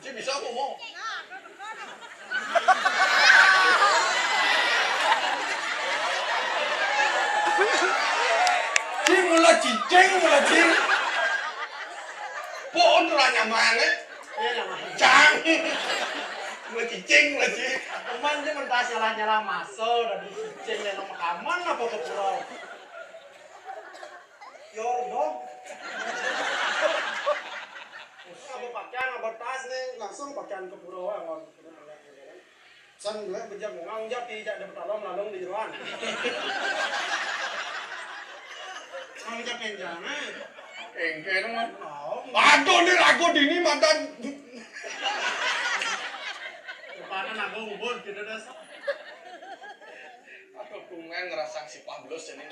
Si bisa ngomong. Ci mula cicing. Pohon ranya mana? Iya lah mas. Cang. Mula cicing mula ci. Teman dia mentah nyala masuk dan cicing yang makaman apa ke pulau. Yor dong. Apa pakaian apa tas nih langsung pakaian ke pulau ya. San gue bejak ngang jati tidak ada talong lalung di jeruan. Ngang jati jangan. Engke mah. Aduh nih aku dini mantan. Depanan aku ngubur gitu des. Aku pengen ngerasang si Pablos ini.